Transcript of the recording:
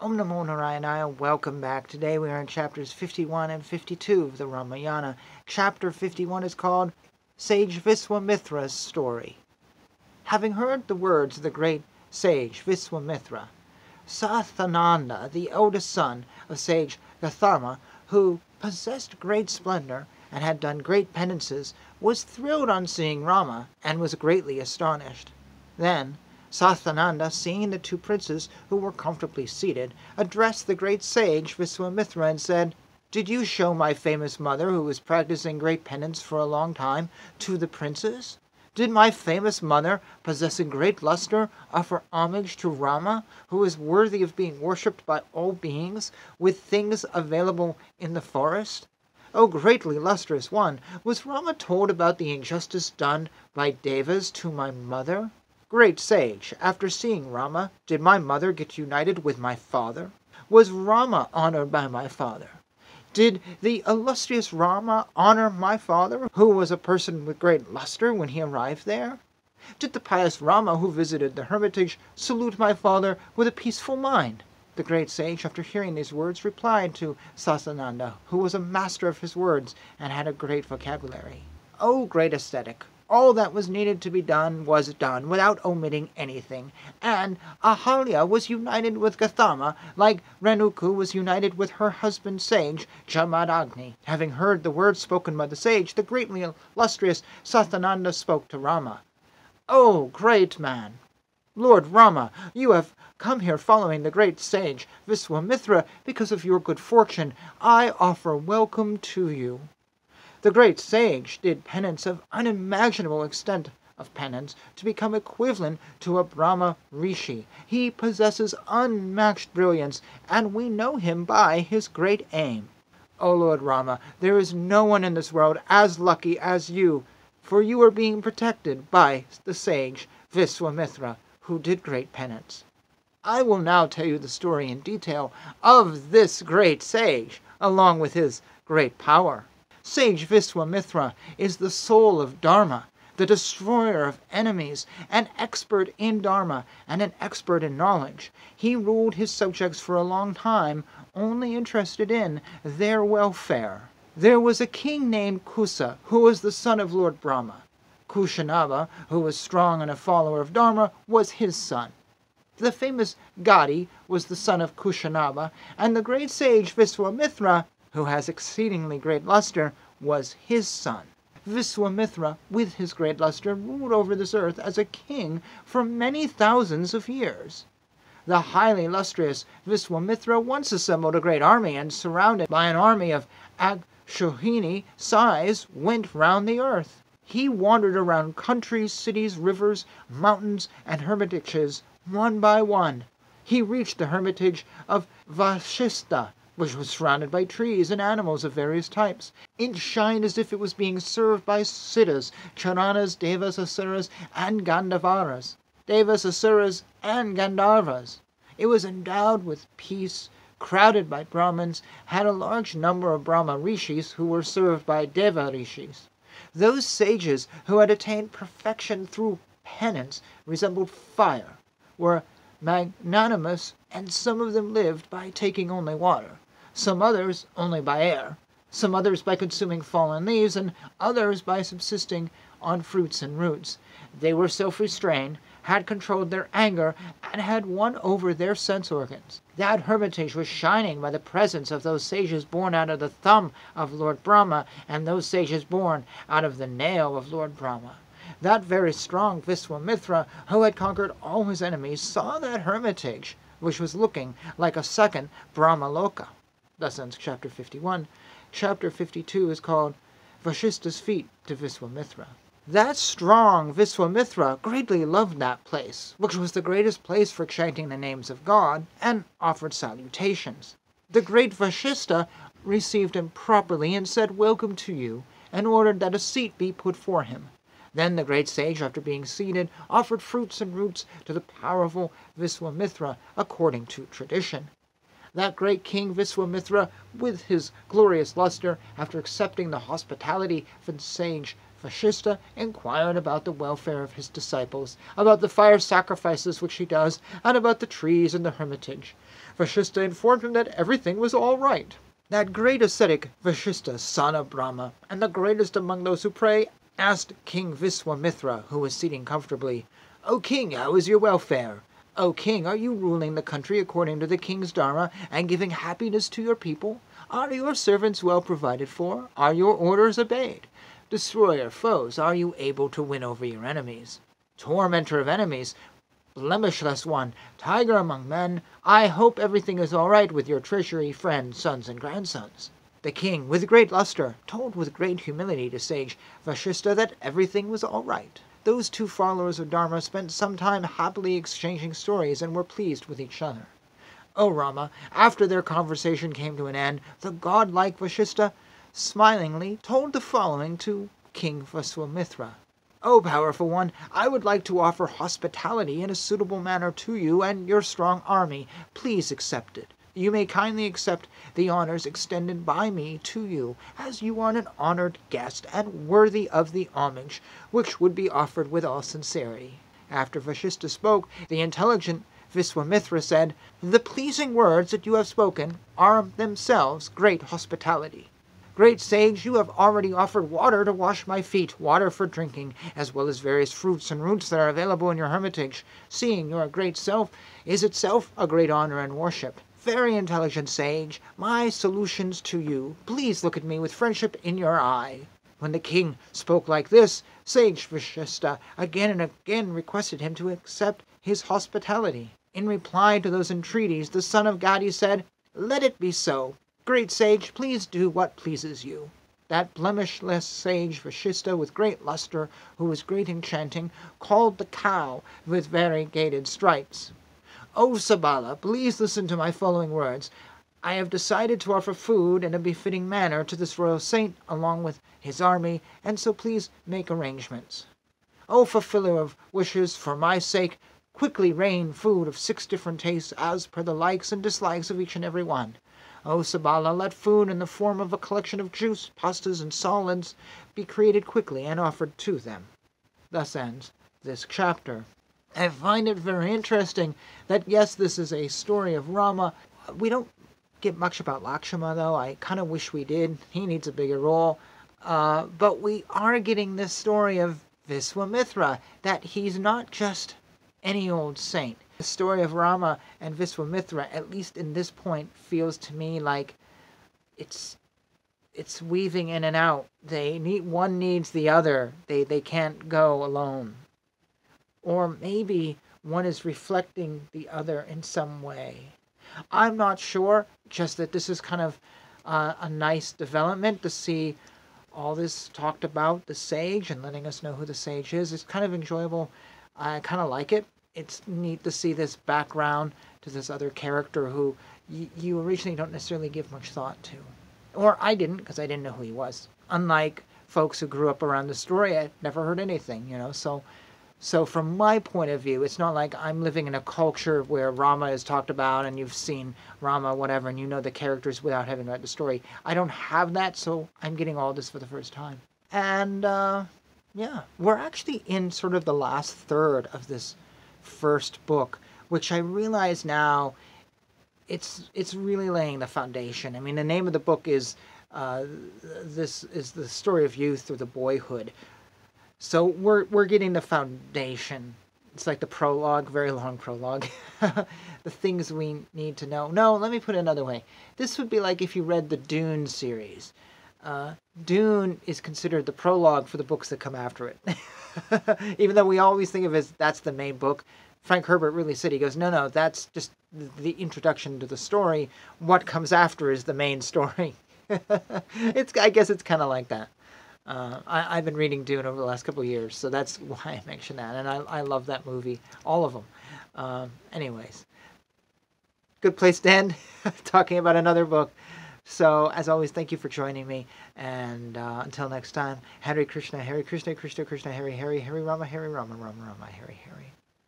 Om Namo Narayana, welcome back. Today we are in chapters 51 and 52 of the Ramayana. Chapter 51 is called Sage Viswamithra's Story. Having heard the words of the great sage Viswamithra, Sathananda, the eldest son of sage Gautama, who possessed great splendor and had done great penances, was thrilled on seeing Rama and was greatly astonished. Then Sathananda, seeing the two princes who were comfortably seated, addressed the great sage Viswamithra and said, "Did you show my famous mother, who was practicing great penance for a long time, to the princes? Did my famous mother, possessing great luster, offer homage to Rama, who is worthy of being worshipped by all beings, with things available in the forest? O greatly lustrous one, was Rama told about the injustice done by Devas to my mother? Great sage, after seeing Rama, did my mother get united with my father? Was Rama honored by my father? Did the illustrious Rama honor my father, who was a person with great luster when he arrived there? Did the pious Rama, who visited the hermitage, salute my father with a peaceful mind?" The great sage, after hearing these words, replied to Sathananda, who was a master of his words and had a great vocabulary. "O great ascetic! All that was needed to be done was done, without omitting anything, and Ahalya was united with Gautama, like Renuku was united with her husband sage Jamadagni." Having heard the words spoken by the sage, the greatly illustrious Sathananda spoke to Rama. "O great man! Lord Rama, you have come here following the great sage Viswamithra because of your good fortune. I offer welcome to you." The great sage did penance of unimaginable extent of penance to become equivalent to a Brahma Rishi. He possesses unmatched brilliance, and we know him by his great aim. O Lord Rama, there is no one in this world as lucky as you, for you are being protected by the sage Viswamithra, who did great penance. I will now tell you the story in detail of this great sage, along with his great power. Sage Viswamithra is the soul of Dharma, the destroyer of enemies, an expert in Dharma and an expert in knowledge. He ruled his subjects for a long time, only interested in their welfare. There was a king named Kusa, who was the son of Lord Brahma. Kushanaba, who was strong and a follower of Dharma, was his son. The famous Gadi was the son of Kushanaba, and the great sage Viswamithra, who has exceedingly great luster, was his son. Viswamithra, with his great luster, ruled over this earth as a king for many thousands of years. The highly illustrious Viswamithra once assembled a great army, and surrounded by an army of Akshohini size, went round the earth. He wandered around countries, cities, rivers, mountains, and hermitages, one by one. He reached the hermitage of Vasishta, which was surrounded by trees and animals of various types. It shined as if it was being served by Siddhas, Charanas, Devas, Asuras, and Gandharvas. It was endowed with peace, crowded by Brahmins, had a large number of Brahma Rishis who were served by Deva Rishis. Those sages who had attained perfection through penance resembled fire, were magnanimous, and some of them lived by taking only water, some others only by air, some others by consuming fallen leaves, and others by subsisting on fruits and roots. They were self-restrained, had controlled their anger, and had won over their sense organs. That hermitage was shining by the presence of those sages born out of the thumb of Lord Brahma, and those sages born out of the nail of Lord Brahma. That very strong Viswamithra, who had conquered all his enemies, saw that hermitage, which was looking like a second Brahmaloka. Thus ends chapter 51. Chapter 52 is called Vasishta's Feet to Viswamithra. That strong Viswamithra greatly loved that place, which was the greatest place for chanting the names of God, and offered salutations. The great Vasishta received him properly and said, "Welcome to you," and ordered that a seat be put for him. Then the great sage, after being seated, offered fruits and roots to the powerful Viswamithra according to tradition. That great king Viswamithra, with his glorious luster, after accepting the hospitality of the sage Vasishta, inquired about the welfare of his disciples, about the fire sacrifices which he does, and about the trees and the hermitage. Vasishta informed him that everything was all right. That great ascetic Vasishta, son of Brahma, and the greatest among those who pray, asked King Viswamithra, who was sitting comfortably, "O king, how is your welfare? O king, are you ruling the country according to the king's dharma and giving happiness to your people? Are your servants well provided for? Are your orders obeyed? Destroyer foes, are you able to win over your enemies? Tormentor of enemies, blemishless one, tiger among men, I hope everything is all right with your treasury, friends, sons, and grandsons." The king, with great luster, told with great humility to sage Vasishta that everything was all right. Those two followers of Dharma spent some time happily exchanging stories and were pleased with each other. O Rama, after their conversation came to an end, the godlike Vasishta smilingly told the following to King Viswamithra. "O powerful one, I would like to offer hospitality in a suitable manner to you and your strong army. Please accept it. You may kindly accept the honors extended by me to you, as you are an honored guest and worthy of the homage which would be offered with all sincerity." After Vasishta spoke, the intelligent Viswamithra said, "The pleasing words that you have spoken are themselves great hospitality. Great sage, you have already offered water to wash my feet, water for drinking, as well as various fruits and roots that are available in your hermitage. Seeing your great self is itself a great honor and worship. Very intelligent sage, my solutions to you, please look at me with friendship in your eye." When the king spoke like this, sage Vasishta again and again requested him to accept his hospitality. In reply to those entreaties, the son of Gadi said, "Let it be so. Great sage, please do what pleases you." That blemishless sage Vasishta, with great luster, who was great in chanting, called the cow with variegated stripes. "O Bala, please listen to my following words. I have decided to offer food in a befitting manner to this royal saint along with his army, and so please make arrangements. O fulfiller of wishes, for my sake, quickly rain food of 6 different tastes as per the likes and dislikes of each and every one. O Bala, let food in the form of a collection of juice, pastas, and solids be created quickly and offered to them." Thus ends this chapter. I find it very interesting that, yes, this is a story of Rama. We don't get much about Lakshmana, though. I kind of wish we did. He needs a bigger role. But we are getting this story of Viswamithra, that he's not just any old saint. The story of Rama and Viswamithra, at least in this point, feels to me like it's weaving in and out. One needs the other. They can't go alone. Or maybe one is reflecting the other in some way. I'm not sure, just that this is kind of a nice development to see all this talked about the sage and letting us know who the sage is. It's kind of enjoyable. I kind of like it. It's neat to see this background to this other character who you originally don't necessarily give much thought to. Or I didn't, because I didn't know who he was. Unlike folks who grew up around the story, I'd never heard anything, So from my point of view, it's not like I'm living in a culture where Rama is talked about and you've seen Rama, whatever, and you know the characters without having read the story. I don't have that, so I'm getting all this for the first time. And, we're actually in sort of the last third of this first book, which I realize now it's really laying the foundation. I mean, the name of the book is, this is the story of youth or the boyhood. So we're getting the foundation. It's like the prologue, very long prologue. The things we need to know. No, let me put it another way. This would be like if you read the Dune series. Dune is considered the prologue for the books that come after it. Even though we always think of it as that's the main book. Frank Herbert really said, he goes, no, that's just the introduction to the story. What comes after is the main story. I guess it's kind of like that. I've been reading Dune over the last couple of years, so that's why I mention that. And I love that movie, all of them. Anyways, good place to end, talking about another book. So, as always, thank you for joining me. And until next time, Hare Krishna, Krishna Krishna, Hare Hare, Hare Rama, Rama Rama, Hare Hare.